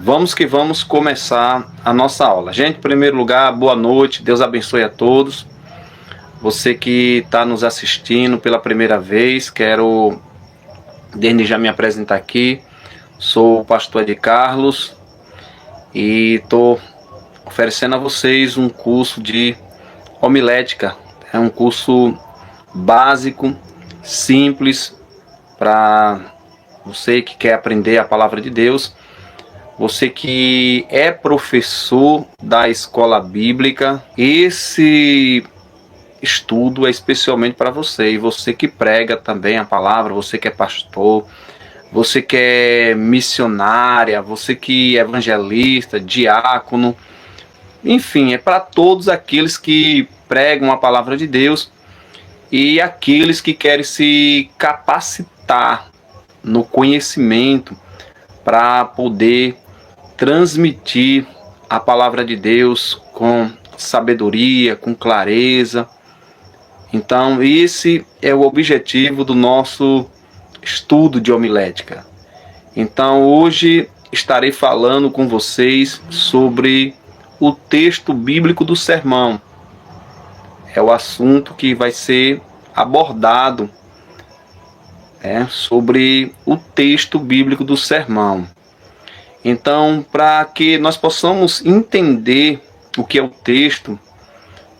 Vamos que vamos começar a nossa aula. Gente, em primeiro lugar, boa noite, Deus abençoe a todos. Você que está nos assistindo pela primeira vez, quero desde já me apresentar aqui. Sou o pastor Ed Carlos e estou oferecendo a vocês um curso de homilética. É um curso básico, simples, para você que quer aprender a palavra de Deus. Você que é professor da escola bíblica, esse estudo é especialmente para você. E você que prega também a palavra, você que é pastor, você que é missionária, você que é evangelista, diácono, enfim, é para todos aqueles que pregam a palavra de Deus e aqueles que querem se capacitar no conhecimento para poder transmitir a palavra de Deus com sabedoria, com clareza. Então, esse é o objetivo do nosso estudo de homilética. Então, hoje estarei falando com vocês sobre o texto bíblico do sermão. É o assunto que vai ser abordado, sobre o texto bíblico do sermão. Então, para que nós possamos entender o que é o texto,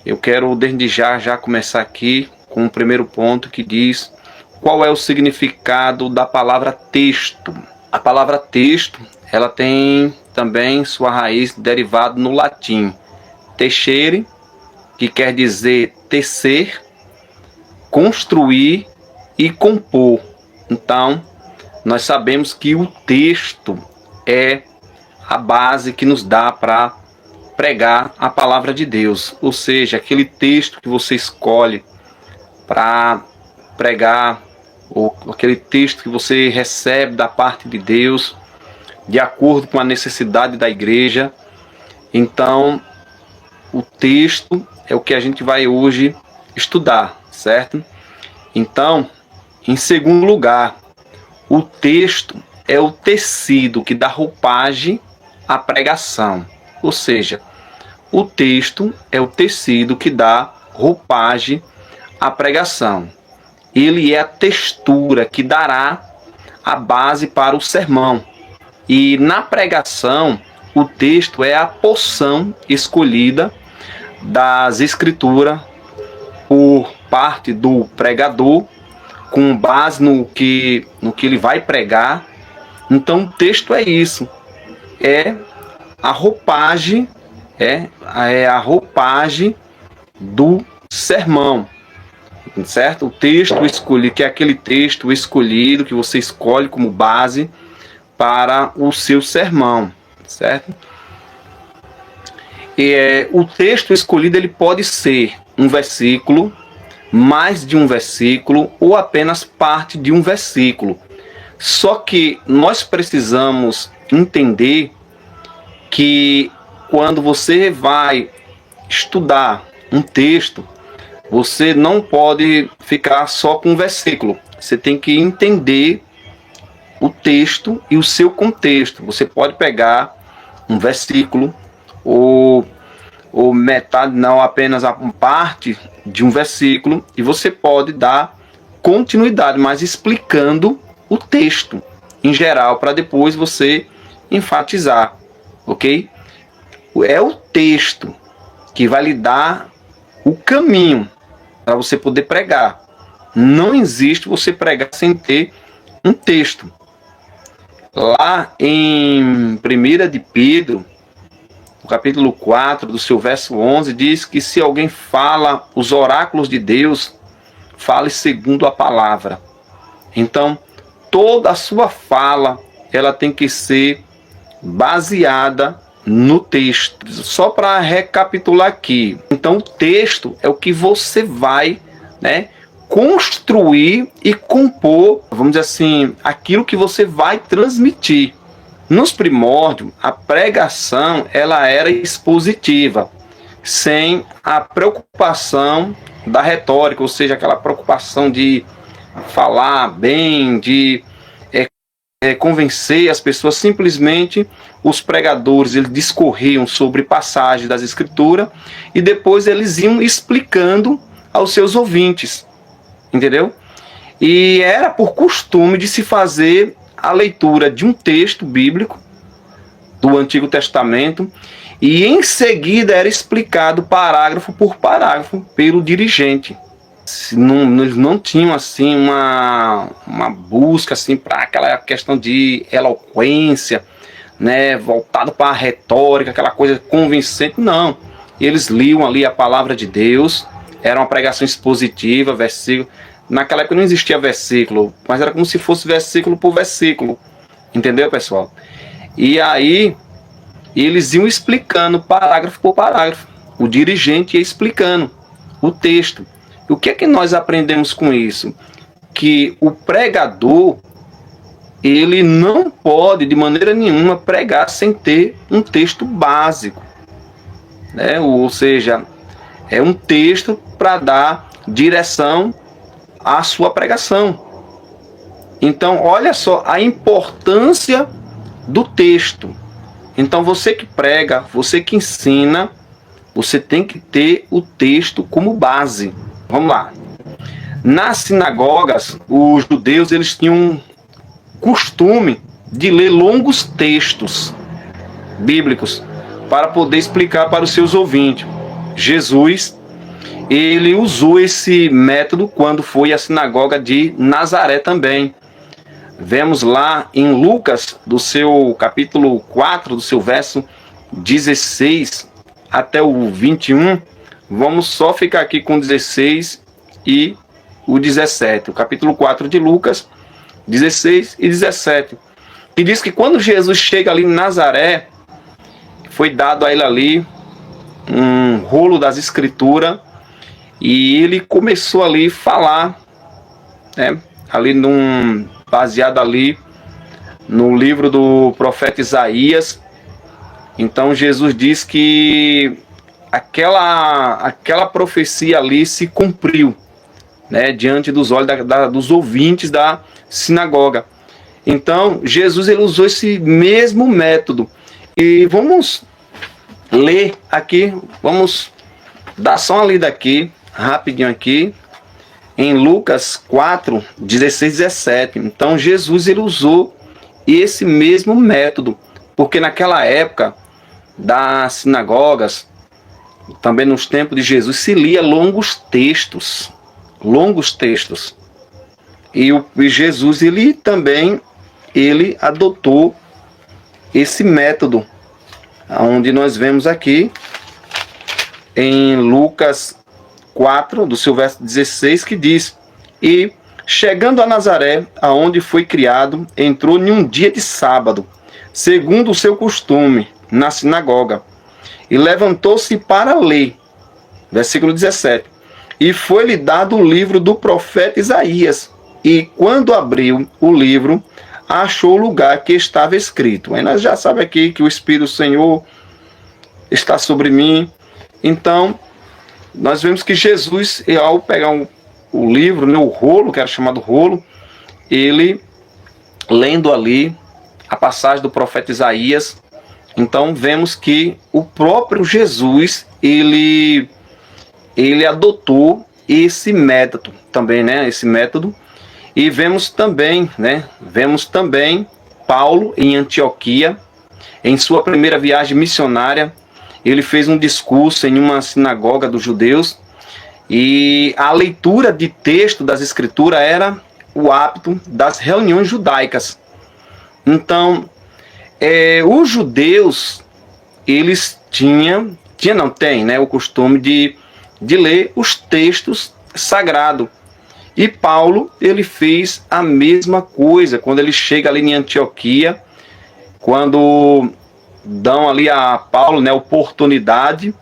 eu quero desde já começar aqui com o primeiro ponto que diz qual é o significado da palavra texto. A palavra texto, ela tem também sua raiz derivada no latim tecere, que quer dizer tecer, construir e compor. Então, nós sabemos que o texto é a base que nos dá para pregar a palavra de Deus. Ou seja, aquele texto que você escolhe para pregar, ou aquele texto que você recebe da parte de Deus, de acordo com a necessidade da igreja. Então, o texto é o que a gente vai hoje estudar, certo? Então, em segundo lugar, o texto é o tecido que dá roupagem à pregação. Ou seja, o texto é o tecido que dá roupagem à pregação. Ele é a textura que dará a base para o sermão. E na pregação, o texto é a porção escolhida das escrituras por parte do pregador, com base no que ele vai pregar. Então o texto é isso, é a roupagem, é a roupagem do sermão, certo? O texto escolhido, que é aquele texto escolhido que você escolhe como base para o seu sermão, certo? E o texto escolhido ele pode ser um versículo, mais de um versículo ou apenas parte de um versículo. Só que nós precisamos entender que quando você vai estudar um texto, você não pode ficar só com um versículo. Você tem que entender o texto e o seu contexto. Você pode pegar um versículo ou metade, não apenas a parte de um versículo, e você pode dar continuidade, mas explicando o texto em geral, para depois você enfatizar, ok? É o texto que vai lhe dar o caminho para você poder pregar. Não existe você pregar sem ter um texto. Lá em 1 de Pedro, no capítulo 4, do seu verso 11, diz que se alguém fala os oráculos de Deus, fale segundo a palavra. Então, toda a sua fala, ela tem que ser baseada no texto. Só para recapitular aqui. Então, o texto é o que você vai, construir e compor, vamos dizer assim, aquilo que você vai transmitir. Nos primórdios, a pregação ela era expositiva, sem a preocupação da retórica, ou seja, aquela preocupação de falar bem, de convencer as pessoas, simplesmente os pregadores eles discorriam sobre passagens das Escrituras e depois eles iam explicando aos seus ouvintes, entendeu? E era por costume de se fazer a leitura de um texto bíblico do Antigo Testamento e em seguida era explicado parágrafo por parágrafo pelo dirigente. Eles não tinham assim uma busca assim para aquela questão de eloquência, né, voltado para a retórica, aquela coisa convincente, não. Eles liam ali a palavra de Deus, era uma pregação expositiva, versículo. Naquela época não existia versículo, mas era como se fosse versículo por versículo, entendeu, pessoal? E aí eles iam explicando parágrafo por parágrafo, o dirigente ia explicando o texto. E o que é que nós aprendemos com isso? Que o pregador, ele não pode de maneira nenhuma pregar sem ter um texto básico, né? Ou seja, é um texto para dar direção à sua pregação. Então, olha só a importância do texto. Então, você que prega, você que ensina, você tem que ter o texto como base. Vamos lá. Nas sinagogas, os judeus eles tinham costume de ler longos textos bíblicos para poder explicar para os seus ouvintes. Jesus, ele usou esse método quando foi à sinagoga de Nazaré também. Vemos lá em Lucas, do seu capítulo 4, do seu verso 16 até o 21, vamos só ficar aqui com 16 e o 17. O capítulo 4 de Lucas, 16 e 17. E diz que quando Jesus chega ali em Nazaré, foi dado a ele ali um rolo das Escrituras e ele começou ali a falar, né, ali baseado ali no livro do profeta Isaías. Então Jesus diz que aquela profecia ali se cumpriu, né, diante dos olhos dos ouvintes da sinagoga. Então Jesus ele usou esse mesmo método. E vamos ler aqui, vamos dar só uma lida aqui, rapidinho aqui, em Lucas 4, 16 e 17. Então Jesus ele usou esse mesmo método, porque naquela época das sinagogas, também nos tempos de Jesus, se lia longos textos. E Jesus ele também adotou esse método, onde nós vemos aqui em Lucas 4, do seu verso 16, que diz: E chegando a Nazaré, aonde foi criado, entrou em um dia de sábado, segundo o seu costume, na sinagoga, e levantou-se para ler. Versículo 17. E foi-lhe dado o livro do profeta Isaías, e quando abriu o livro, achou o lugar que estava escrito. Aí nós já sabemos aqui que o Espírito do Senhor está sobre mim. Então, nós vemos que Jesus, ao pegar o livro, né, o rolo, que era chamado rolo, ele lendo ali a passagem do profeta Isaías. Então vemos que o próprio Jesus, ele adotou esse método também, né? Esse método. E vemos também Paulo em Antioquia, em sua primeira viagem missionária, ele fez um discurso em uma sinagoga dos judeus, e a leitura de texto das Escrituras era o hábito das reuniões judaicas. Então, os judeus, eles têm, né, o costume de ler os textos sagrados. E Paulo, ele fez a mesma coisa quando ele chega ali em Antioquia, quando dão ali a Paulo, né, oportunidade,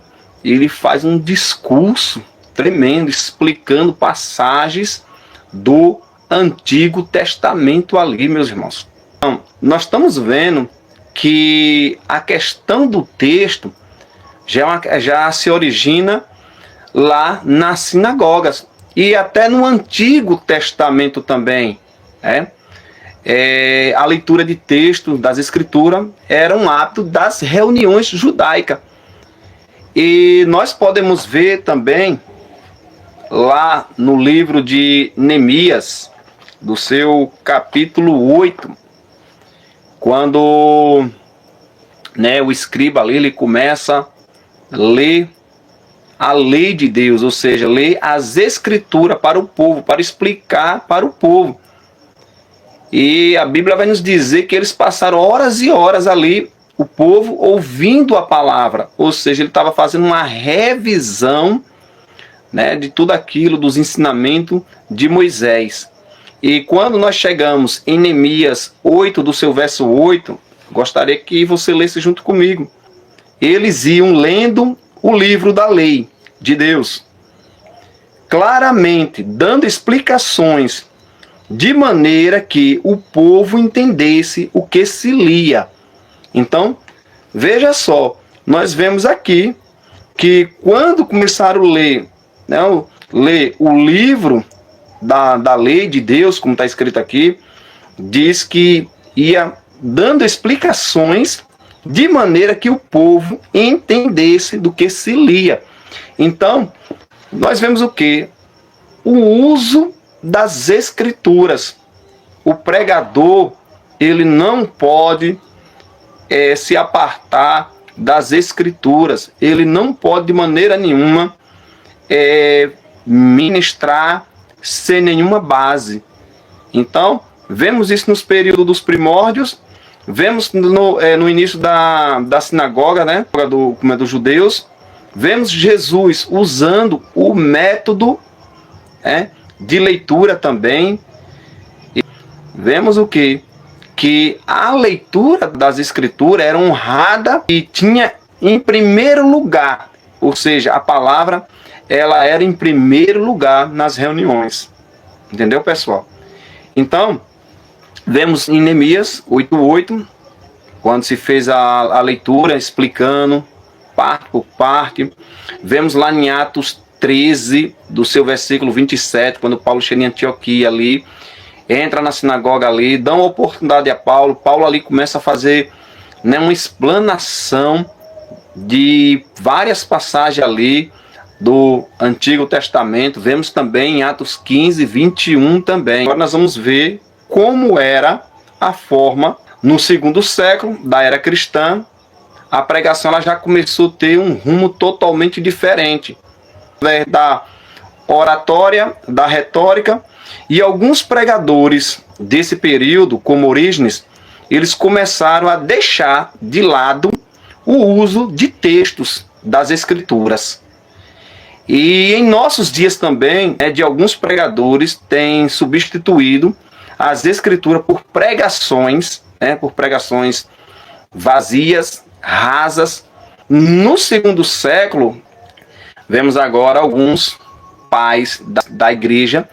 ele faz um discurso tremendo, explicando passagens do Antigo Testamento ali, meus irmãos. Então, nós estamos vendo que a questão do texto já se origina lá nas sinagogas e até no Antigo Testamento também, né? a leitura de texto das escrituras era um hábito das reuniões judaicas. E nós podemos ver também lá no livro de Neemias, do seu capítulo 8, quando o escriba ali ele começa a ler a lei de Deus, ou seja, ler as escrituras para o povo, para explicar para o povo. E a Bíblia vai nos dizer que eles passaram horas e horas ali, o povo ouvindo a palavra. Ou seja, ele estava fazendo uma revisão, de tudo aquilo, dos ensinamentos de Moisés. E quando nós chegamos em Neemias 8, do seu verso 8, gostaria que você lesse junto comigo. Eles iam lendo o livro da lei de Deus, claramente dando explicações, de maneira que o povo entendesse o que se lia. Então, veja só, nós vemos aqui que quando começaram a ler, ler o livro da lei de Deus, como está escrito aqui, diz que ia dando explicações de maneira que o povo entendesse do que se lia. Então, nós vemos o quê? O uso das escrituras. O pregador, ele não pode se apartar das escrituras. Ele não pode de maneira nenhuma ministrar sem nenhuma base. Então, vemos isso nos períodos dos primórdios, vemos no início da sinagoga, dos judeus, vemos Jesus usando o método de leitura também. E vemos o quê? Que a leitura das escrituras era honrada e tinha em primeiro lugar, ou seja, a palavra ela era em primeiro lugar nas reuniões. Entendeu, pessoal? Então, vemos em Neemias 8:8, quando se fez a leitura explicando parte por parte. Vemos lá em Atos 13, do seu versículo 27, quando Paulo chega em Antioquia ali, entra na sinagoga ali, dá uma oportunidade a Paulo. Paulo ali começa a fazer uma explanação de várias passagens ali do Antigo Testamento. Vemos também em Atos 15, 21 também. Agora nós vamos ver como era a forma no segundo século da era cristã. A pregação ela já começou a ter um rumo totalmente diferente. Da oratória, da retórica, e alguns pregadores desse período, como Orígenes, eles começaram a deixar de lado o uso de textos das escrituras. E em nossos dias também, de alguns pregadores têm substituído as escrituras por pregações vazias, rasas. No segundo século, vemos agora alguns pais da igreja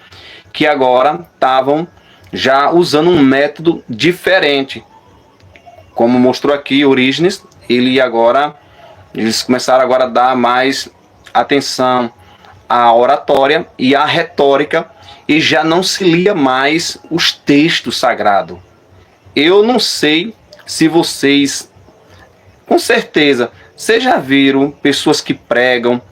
que agora estavam já usando um método diferente. Como mostrou aqui Orígenes, eles começaram agora a dar mais atenção à oratória e à retórica, e já não se lia mais os textos sagrados. Eu não sei se vocês, com certeza, vocês já viram pessoas que pregam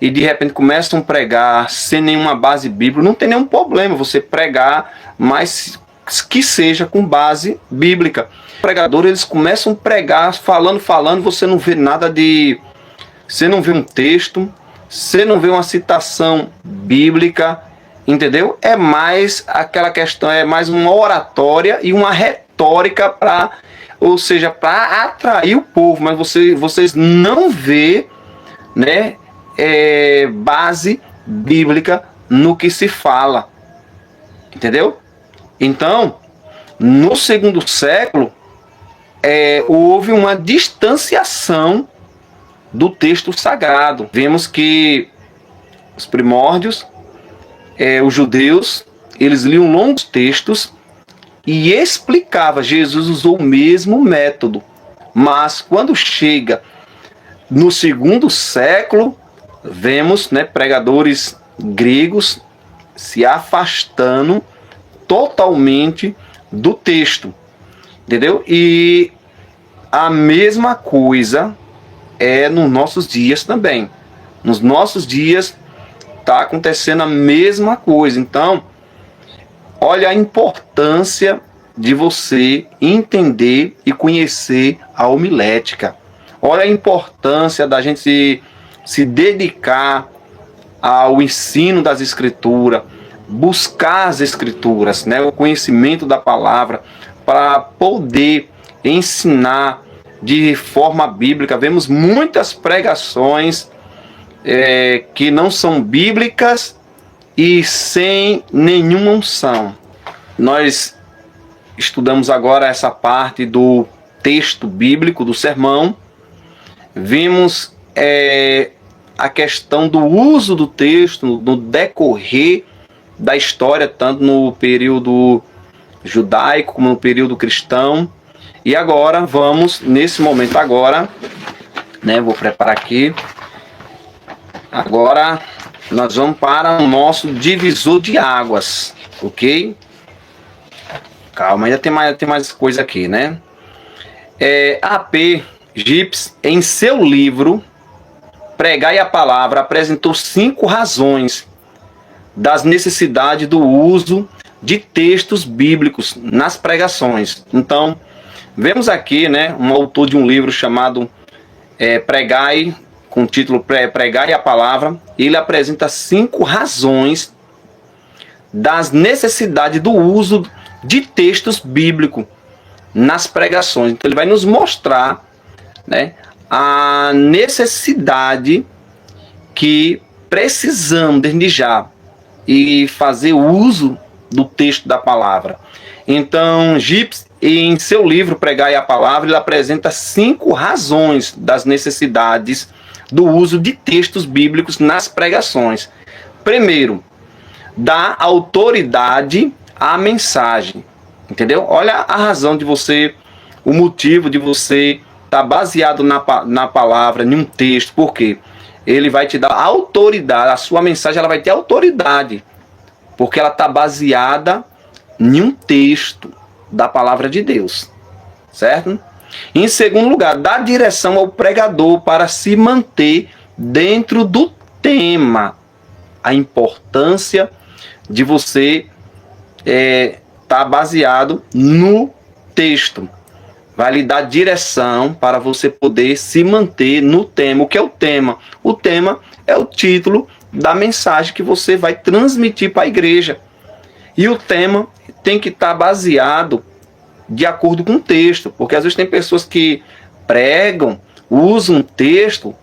e de repente começam a pregar sem nenhuma base bíblica. Não tem nenhum problema você pregar, mas que seja com base bíblica. Os pregadores, eles começam a pregar, falando, você não vê nada de... Você não vê um texto, você não vê uma citação bíblica, entendeu? É mais aquela questão, é mais uma oratória e uma retórica para atrair o povo, mas vocês não vê, base bíblica no que se fala, entendeu? Então, no segundo século, houve uma distanciação do texto sagrado. Vemos que os primórdios, os judeus, eles liam longos textos e explicava. Jesus usou o mesmo método, mas quando chega no segundo século, vemos pregadores gregos se afastando totalmente do texto, entendeu? E a mesma coisa é nos nossos dias também. Nos nossos dias está acontecendo a mesma coisa. Então, olha a importância de você entender e conhecer a homilética. Olha a importância da gente se dedicar ao ensino das Escrituras, buscar as Escrituras, né, o conhecimento da palavra, para poder ensinar de forma bíblica. Vemos muitas pregações que não são bíblicas e sem nenhuma unção. Nós estudamos agora essa parte do texto bíblico, do sermão. Vimos a questão do uso do texto no decorrer da história, tanto no período judaico como no período cristão. E agora vamos, nesse momento agora, né, vou preparar aqui. Agora nós vamos para o nosso divisor de águas, ok? Calma, ainda tem mais coisa aqui, né? A.P. Gipes, em seu livro Pregai a Palavra, apresentou 5 razões das necessidades do uso de textos bíblicos nas pregações. Então, vemos aqui, né, um autor de um livro chamado Pregai, com o título Pregai a Palavra. Ele apresenta 5 razões das necessidades do uso de textos bíblicos nas pregações. Então ele vai nos mostrar, né, a necessidade que precisamos desde já e fazer uso do texto da palavra. Então, Gipes, em seu livro Pregai a Palavra, ele apresenta 5 razões das necessidades do uso de textos bíblicos nas pregações. Primeiro, dá autoridade à mensagem. Entendeu? Olha a razão de você, o motivo de você estar baseado na palavra, em um texto. Por quê? Ele vai te dar autoridade, a sua mensagem ela vai ter autoridade, porque ela está baseada em um texto da palavra de Deus, certo? Em segundo lugar, dá direção ao pregador para se manter dentro do tema. A importância de você estar baseado no texto. Vai lhe dar direção para você poder se manter no tema. O que é o tema? O tema é o título da mensagem que você vai transmitir para a igreja. E o tema tem que estar baseado de acordo com o texto. Porque às vezes tem pessoas que pregam, usam um texto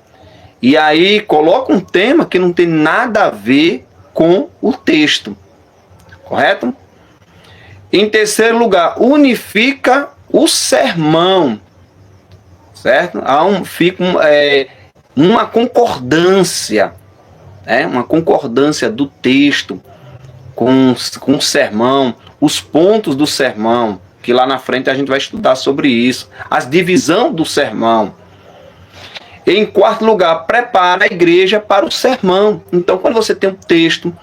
e aí colocam um tema que não tem nada a ver com o texto. Correto? Em terceiro lugar, unifica o sermão, certo? Fica uma concordância, né? Uma concordância do texto com o sermão, os pontos do sermão, que lá na frente a gente vai estudar sobre isso, as divisões do sermão. Em quarto lugar, prepara a igreja para o sermão. Então, quando você tem o texto,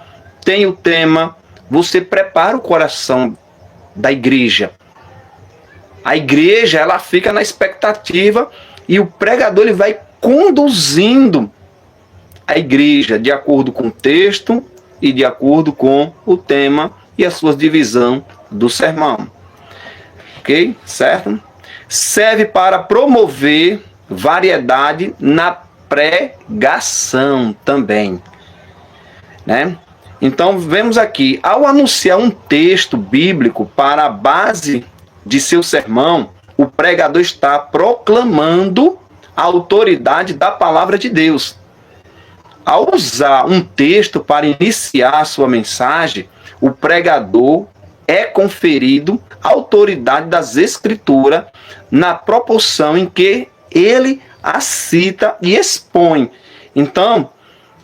tem o tema, você prepara o coração da igreja. A igreja, ela fica na expectativa e o pregador ele vai conduzindo a igreja de acordo com o texto e de acordo com o tema e as suas divisões do sermão. Ok? Certo? Serve para promover variedade na pregação também, né? Então, vemos aqui, ao anunciar um texto bíblico para a base de seu sermão, o pregador está proclamando a autoridade da palavra de Deus. Ao usar um texto para iniciar a sua mensagem, o pregador é conferido a autoridade das Escrituras na proporção em que ele a cita e expõe. Então,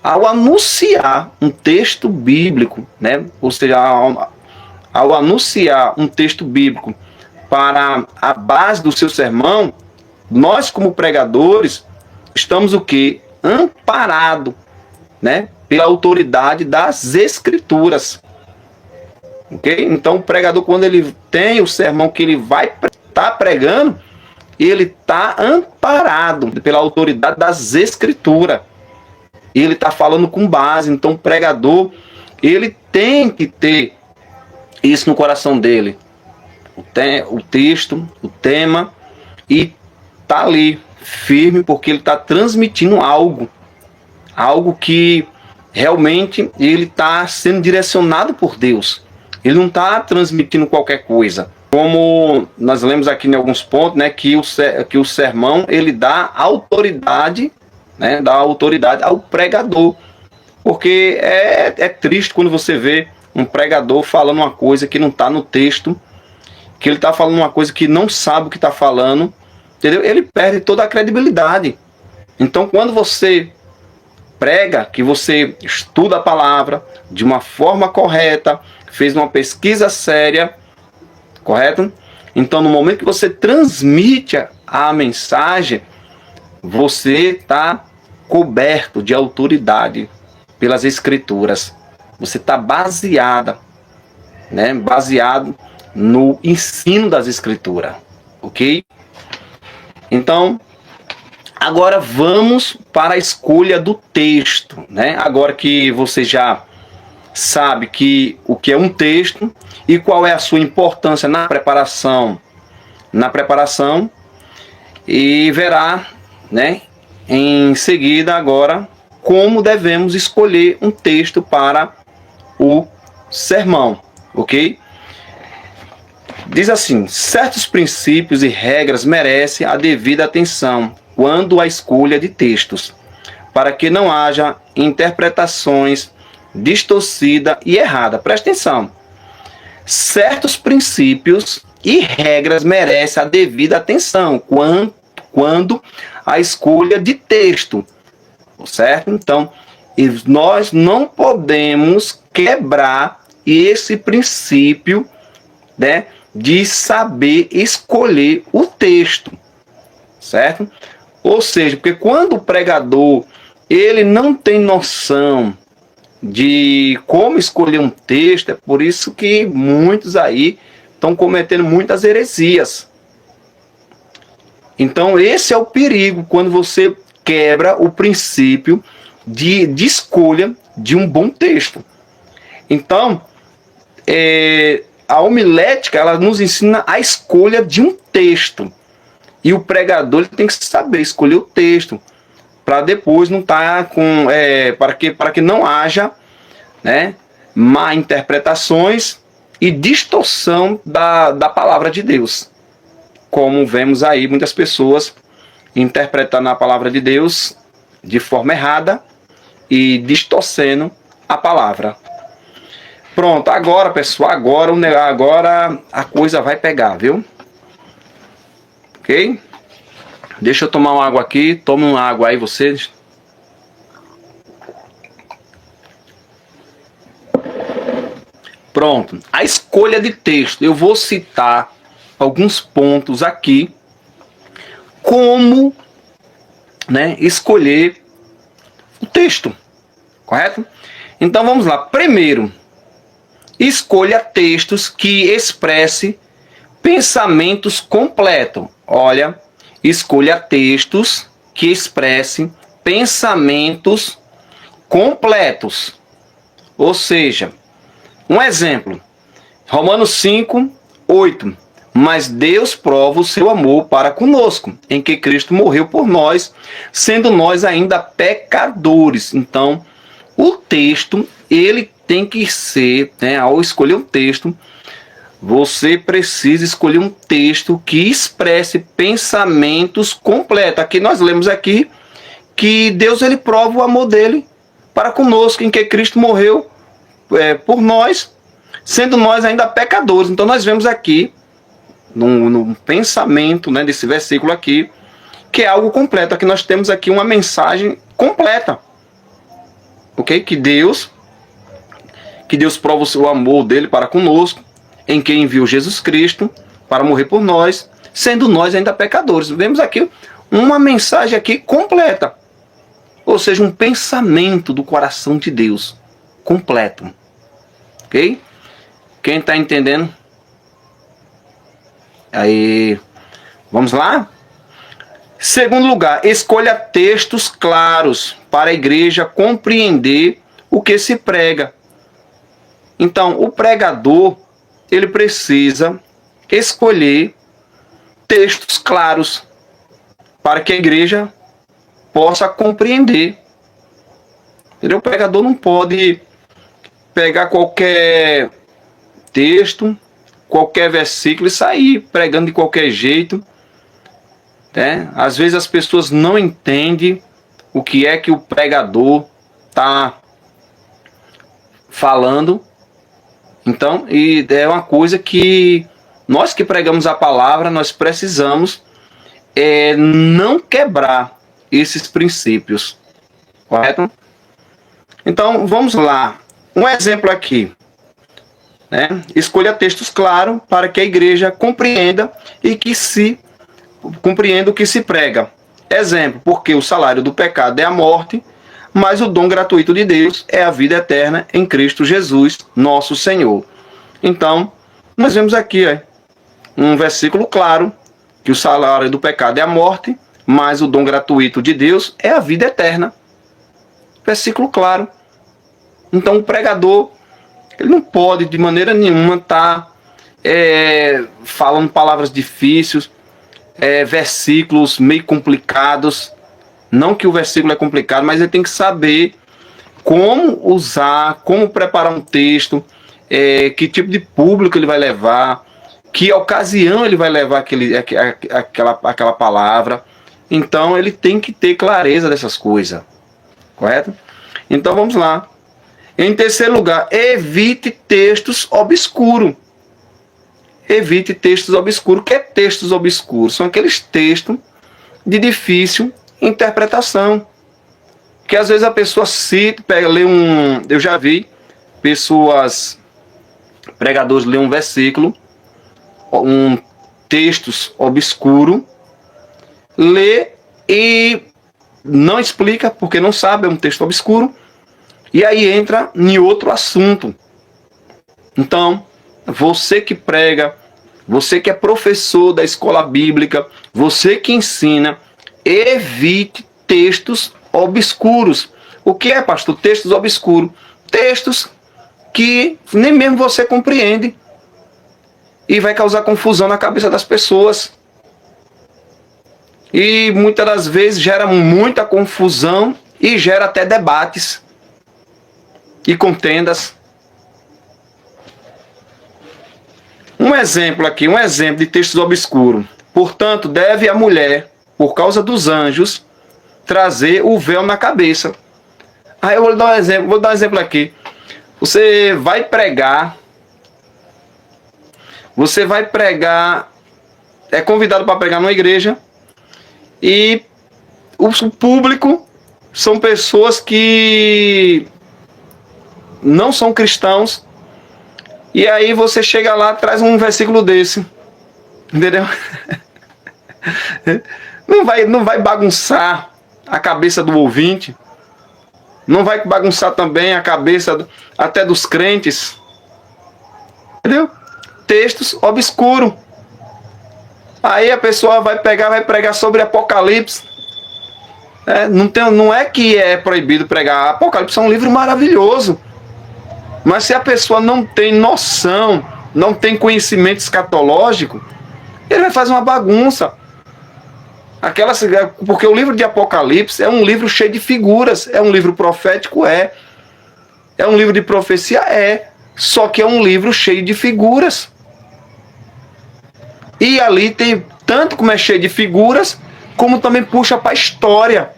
ao anunciar um texto bíblico, né? Ou seja, ao anunciar um texto bíblico para a base do seu sermão, nós como pregadores estamos o quê? Amparado, né? Pela autoridade das Escrituras. ok? Então o pregador, quando ele tem o sermão que ele vai estar pregando, ele está amparado pela autoridade das Escrituras. Ele está falando com base. Então o pregador, ele tem que ter isso no coração dele. O texto, o tema, e tá ali firme, porque ele está transmitindo algo que realmente ele está sendo direcionado por Deus. Ele não está transmitindo qualquer coisa. Como nós lemos aqui em alguns pontos, né, que o sermão ele dá autoridade, né, dá autoridade ao pregador. Porque é triste quando você vê um pregador falando uma coisa que não está no texto, que ele está falando uma coisa que não sabe o que está falando, entendeu? Ele perde toda a credibilidade. Então, quando você prega, que você estuda a palavra de uma forma correta, fez uma pesquisa séria, correto? Então, no momento que você transmite a mensagem, você está coberto de autoridade pelas Escrituras. Você está baseado no ensino das Escrituras, ok? Então, agora vamos para a escolha do texto, né? Agora que você já sabe o que é um texto e qual é a sua importância na preparação, e verá, né, em seguida agora como devemos escolher um texto para o sermão, ok? Diz assim: certos princípios e regras merecem a devida atenção quando a escolha de textos, para que não haja interpretações distorcidas e erradas. Presta atenção. Certos princípios e regras merecem a devida atenção quando a escolha de texto, certo? Então, nós não podemos quebrar esse princípio, né, de saber escolher o texto, certo? Ou seja, porque quando o pregador ele não tem noção de como escolher um texto, é por isso que muitos aí estão cometendo muitas heresias. Então esse é o perigo quando você quebra o princípio de escolha de um bom texto. Então, a homilética ela nos ensina a escolha de um texto. E o pregador ele tem que saber escolher o texto para depois não estar com para que não haja, né, má interpretações e distorção da palavra de Deus. Como vemos aí muitas pessoas interpretando a palavra de Deus de forma errada e distorcendo a palavra. Pronto, agora pessoal, agora a coisa vai pegar, viu? Ok? Deixa eu tomar uma água aqui. Tome uma água aí vocês. Pronto. A escolha de texto. Eu vou citar alguns pontos aqui. Como, né, escolher o texto. Correto? Então vamos lá. Primeiro, escolha textos que expresse pensamentos completos. Olha, escolha textos que expressem pensamentos completos. Ou seja, um exemplo, Romanos 5:8. Mas Deus prova o seu amor para conosco, em que Cristo morreu por nós, sendo nós ainda pecadores. Então, o texto, ele tem que ser, né, ao escolher um texto, você precisa escolher um texto que expresse pensamentos completos. Aqui nós lemos aqui que Deus ele prova o amor dele para conosco, em que Cristo morreu por nós, sendo nós ainda pecadores. Então nós vemos aqui, no pensamento, né, desse versículo aqui, que é algo completo. Aqui nós temos aqui uma mensagem completa. Ok? Que Deus prova o seu amor dele para conosco, em quem enviou Jesus Cristo para morrer por nós, sendo nós ainda pecadores. Vemos aqui uma mensagem aqui completa. Ou seja, um pensamento do coração de Deus completo. Ok? Quem está entendendo? Aí, vamos lá? Segundo lugar, escolha textos claros para a igreja compreender o que se prega. Então, o pregador, ele precisa escolher textos claros para que a igreja possa compreender. Entendeu? O pregador não pode pegar qualquer texto, qualquer versículo e sair pregando de qualquer jeito. Né? Às vezes as pessoas não entendem o que é que o pregador está falando. Então, e é uma coisa que nós que pregamos a palavra, nós precisamos não quebrar esses princípios. Correto? Então, vamos lá. Um exemplo aqui. Né? Escolha textos claros para que a igreja compreenda o que se prega. Exemplo, porque o salário do pecado é a morte, mas o dom gratuito de Deus é a vida eterna em Cristo Jesus, nosso Senhor. Então, nós vemos aqui um versículo claro, que o salário do pecado é a morte, mas o dom gratuito de Deus é a vida eterna. Versículo claro. Então, o pregador, ele não pode de maneira nenhuma estar falando palavras difíceis, versículos meio complicados. Não que o versículo é complicado, mas ele tem que saber como usar, como preparar um texto, que tipo de público ele vai levar, que ocasião ele vai levar aquela palavra. Então ele tem que ter clareza dessas coisas. Correto? Então vamos lá. Em terceiro lugar, evite textos obscuros. Evite textos obscuros. O que é textos obscuros? São aqueles textos de difícil interpretação. Que às vezes a pessoa lê um... Eu já vi pessoas, pregadores, ler um versículo, textos obscuro, lê e não explica, porque não sabe, é um texto obscuro, e aí entra em outro assunto. Então, você que prega, você que é professor da escola bíblica, você que ensina, evite textos obscuros. O que é, pastor? Textos obscuros. Textos que nem mesmo você compreende e vai causar confusão na cabeça das pessoas. E muitas das vezes gera muita confusão e gera até debates e contendas. Um exemplo aqui, um exemplo de textos obscuros. Portanto, deve a mulher, por causa dos anjos, trazer o véu na cabeça. Aí eu vou dar um exemplo aqui. Você vai pregar, é convidado para pregar numa igreja, e o público são pessoas que não são cristãos, e aí você chega lá, traz um versículo desse, entendeu? Não vai bagunçar a cabeça do ouvinte, não vai bagunçar também a cabeça até dos crentes, entendeu? Textos obscuros. Aí a pessoa vai pregar sobre Apocalipse. Não é que é proibido pregar. Apocalipse é um livro maravilhoso. Mas se a pessoa não tem noção, não tem conhecimento escatológico, ele vai fazer uma bagunça. Porque o livro de Apocalipse é um livro cheio de figuras. É um livro profético? É um livro de profecia? Só que é um livro cheio de figuras. E ali tem, tanto como é cheio de figuras, como também puxa para a história.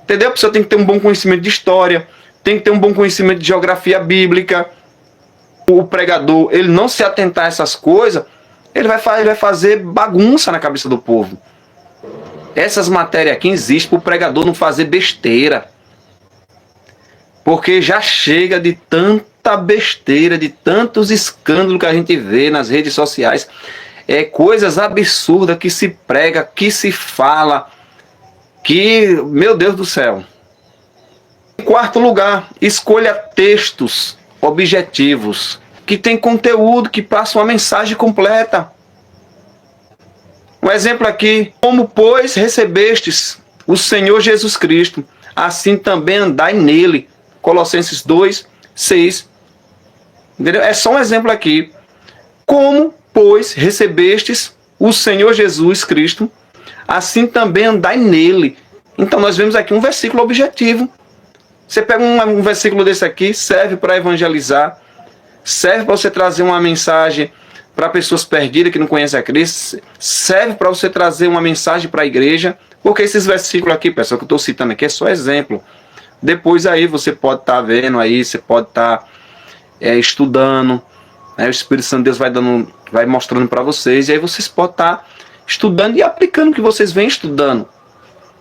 Entendeu? A pessoa tem que ter um bom conhecimento de história, tem que ter um bom conhecimento de geografia bíblica. O pregador, ele não se atentar a essas coisas, ele vai fazer bagunça na cabeça do povo. Essas matérias aqui existem para o pregador não fazer besteira. Porque já chega de tanta besteira, de tantos escândalos que a gente vê nas redes sociais. Coisas absurdas que se prega, que se fala, que, meu Deus do céu. Em quarto lugar, escolha textos objetivos. que tem conteúdo, que passa uma mensagem completa. Um exemplo aqui: como, pois, recebestes o Senhor Jesus Cristo, assim também andai nele. Colossenses 2, 6. Entendeu? É só um exemplo aqui. Como, pois, recebestes o Senhor Jesus Cristo, assim também andai nele. Então nós vemos aqui um versículo objetivo. Você pega um versículo desse aqui, serve para evangelizar, serve para você trazer uma mensagem para pessoas perdidas que não conhecem a Cristo, serve para você trazer uma mensagem para a igreja, porque esses versículos aqui, pessoal, que eu estou citando aqui, é só exemplo. Depois aí você pode estar vendo aí, você pode estar estudando, né? O Espírito Santo de Deus vai mostrando para vocês, e aí vocês podem estar estudando e aplicando o que vocês vêm estudando.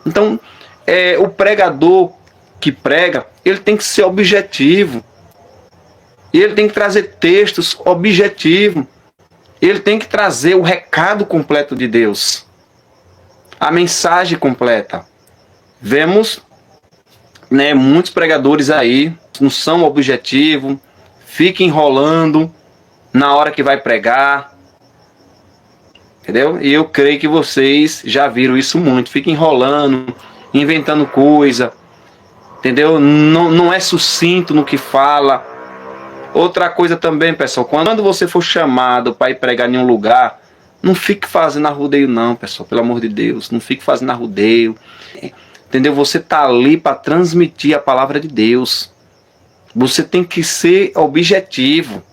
Então, o pregador que prega, ele tem que ser objetivo, e ele tem que trazer textos objetivos, ele tem que trazer o recado completo de Deus, a mensagem completa. Vemos, né, muitos pregadores aí não são objetivos, ficam enrolando na hora que vai pregar, entendeu? E eu creio que vocês já viram isso muito, ficam enrolando, inventando coisa, entendeu? Não é sucinto no que fala. Outra coisa também, pessoal, quando você for chamado para ir pregar em um lugar, não fique fazendo arrudeio não, pessoal, pelo amor de Deus, não fique fazendo arrudeio, entendeu? Você está ali para transmitir a palavra de Deus, você tem que ser objetivo.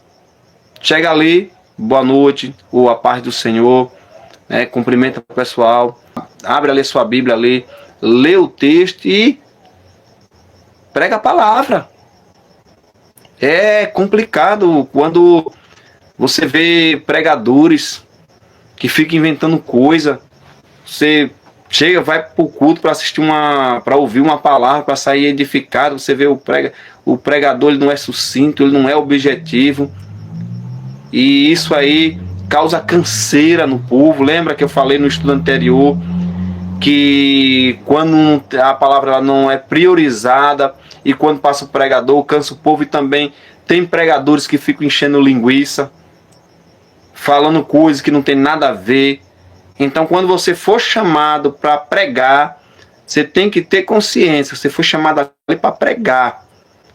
Chega ali, boa noite, ou a paz do Senhor, né? Cumprimenta o pessoal, abre ali sua Bíblia, lê o texto e prega a palavra. É complicado quando você vê pregadores que ficam inventando coisa. Você chega, vai para o culto para assistir para ouvir uma palavra, para sair edificado. Você vê o pregador, ele não é sucinto, ele não é objetivo. E isso aí causa canseira no povo. Lembra que eu falei no estudo anterior que quando a palavra não é priorizada e quando passa o pregador, cansa o povo. E também tem pregadores que ficam enchendo linguiça, falando coisas que não tem nada a ver. Então, quando você for chamado para pregar, você tem que ter consciência. Você foi chamado ali para pregar.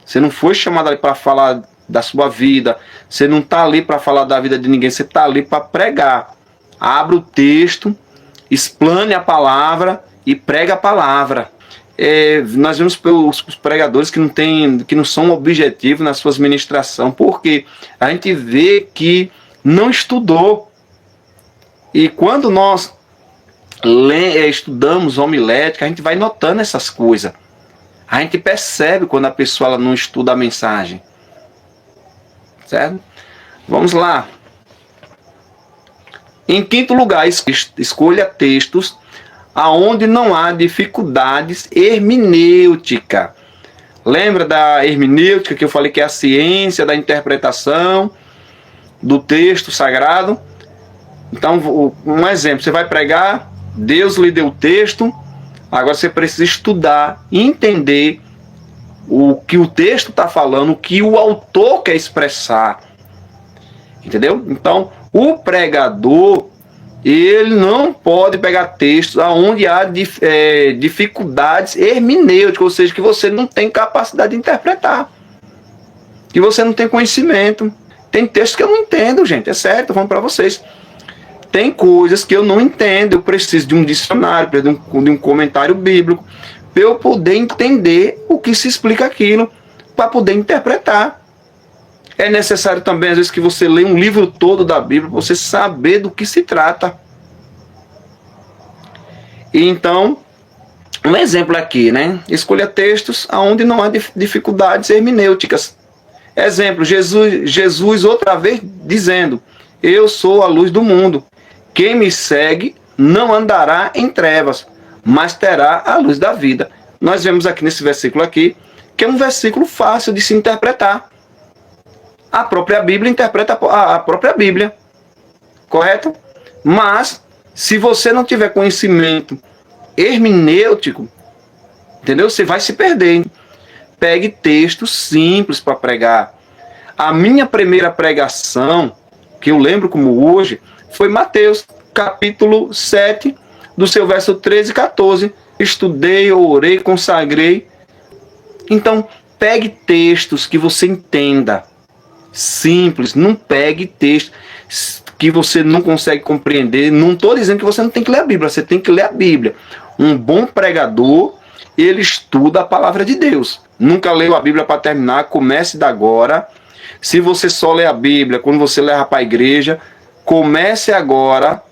Você não foi chamado ali para falar da sua vida. Você não está ali para falar da vida de ninguém. Você está ali para pregar. Abra o texto, explane a palavra e prega a palavra. Nós vemos os pregadores que não são objetivos nas suas ministrações, porque a gente vê que não estudou. E quando nós estudamos homilética, a gente vai notando essas coisas. A gente percebe quando a pessoa não estuda a mensagem. Certo? Vamos lá. Em quinto lugar, escolha textos aonde não há dificuldades hermenêutica. Lembra da hermenêutica que eu falei que é a ciência da interpretação do texto sagrado? Então, um exemplo, você vai pregar, Deus lhe deu o texto, agora você precisa estudar, entender o que o texto está falando, o que o autor quer expressar. Entendeu? Então, o pregador, ele não pode pegar textos onde há dificuldades hermenêuticas, ou seja, que você não tem capacidade de interpretar, que você não tem conhecimento. Tem textos que eu não entendo, gente, é sério, estou falando para vocês. Tem coisas que eu não entendo, eu preciso de um dicionário, de um comentário bíblico, para eu poder entender o que se explica aquilo, para poder interpretar. É necessário também, às vezes, que você leia um livro todo da Bíblia, para você saber do que se trata. E então, um exemplo aqui, né? Escolha textos onde não há dificuldades hermenêuticas. Exemplo, Jesus outra vez dizendo: eu sou a luz do mundo. Quem me segue não andará em trevas, mas terá a luz da vida. Nós vemos aqui nesse versículo aqui, que é um versículo fácil de se interpretar. A própria Bíblia interpreta a própria Bíblia, correto? Mas, se você não tiver conhecimento hermenêutico, entendeu? Você vai se perder. Pegue textos simples para pregar. A minha primeira pregação, que eu lembro como hoje, foi Mateus, capítulo 7, do seu verso 13 e 14. Estudei, orei, consagrei. Então, pegue textos que você entenda. Simples, não pegue textos que você não consegue compreender. Não estou dizendo que você não tem que ler a Bíblia, você tem que ler a Bíblia. Um bom pregador, ele estuda a palavra de Deus. Nunca leu a Bíblia para terminar, comece da agora. Se você só lê a Bíblia quando você leva para a igreja, comece agora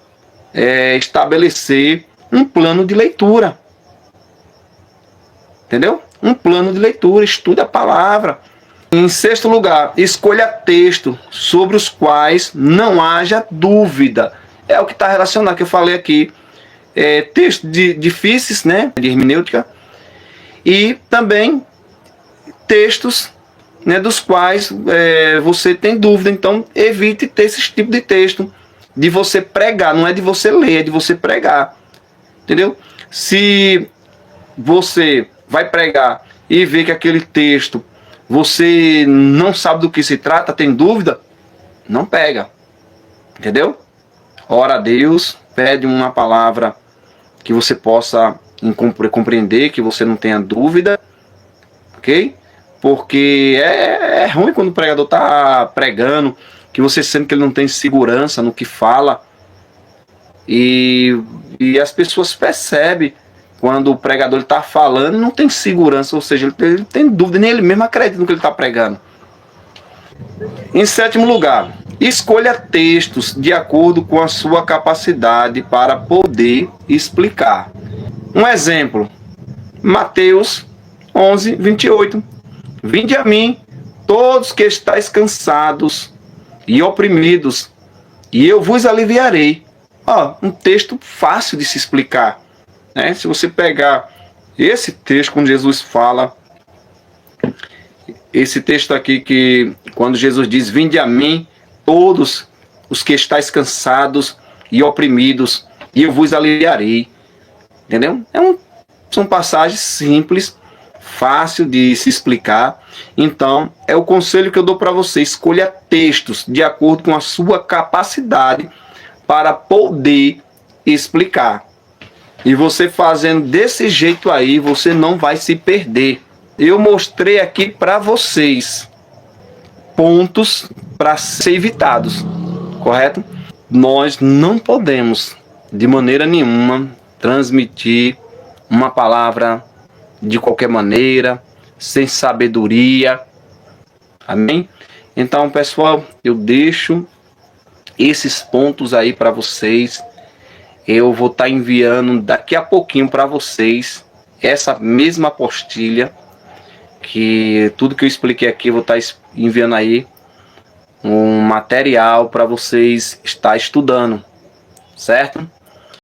a estabelecer um plano de leitura. Entendeu? Um plano de leitura, estude a palavra. Em sexto lugar, escolha texto sobre os quais não haja dúvida. É o que está relacionado, que eu falei aqui. Textos difíceis, né, de hermenêutica. E também textos, né, dos quais você tem dúvida. Então, evite ter esse tipo de texto. De você pregar, não é de você ler, é de você pregar. Entendeu? Se você vai pregar e vê que aquele texto você não sabe do que se trata, tem dúvida, não pega. Entendeu? Ora a Deus, pede uma palavra que você possa compreender, que você não tenha dúvida, ok? Porque é ruim quando o pregador está pregando, que você sente que ele não tem segurança no que fala, e as pessoas percebem quando o pregador está falando, não tem segurança, ou seja, ele tem dúvida, nem ele mesmo acredita no que ele está pregando. Em sétimo lugar, escolha textos de acordo com a sua capacidade para poder explicar. Um exemplo, Mateus 11, 28. Vinde a mim, todos que estáis cansados e oprimidos, e eu vos aliviarei. Um texto fácil de se explicar. Né? Se você pegar esse texto quando Jesus fala, esse texto aqui que quando Jesus diz, vinde a mim, todos os que estáis cansados e oprimidos, e eu vos aliviarei. Entendeu? São passagens simples, fácil de se explicar. Então, é o conselho que eu dou para você. Escolha textos de acordo com a sua capacidade para poder explicar. E você fazendo desse jeito aí, você não vai se perder. Eu mostrei aqui para vocês pontos para ser evitados, correto? Nós não podemos, de maneira nenhuma, transmitir uma palavra de qualquer maneira, sem sabedoria. Amém? Então, pessoal, eu deixo esses pontos aí para vocês. Eu vou estar enviando daqui a pouquinho para vocês essa mesma apostila, que tudo que eu expliquei aqui eu vou estar enviando aí um material para vocês estar estudando, certo?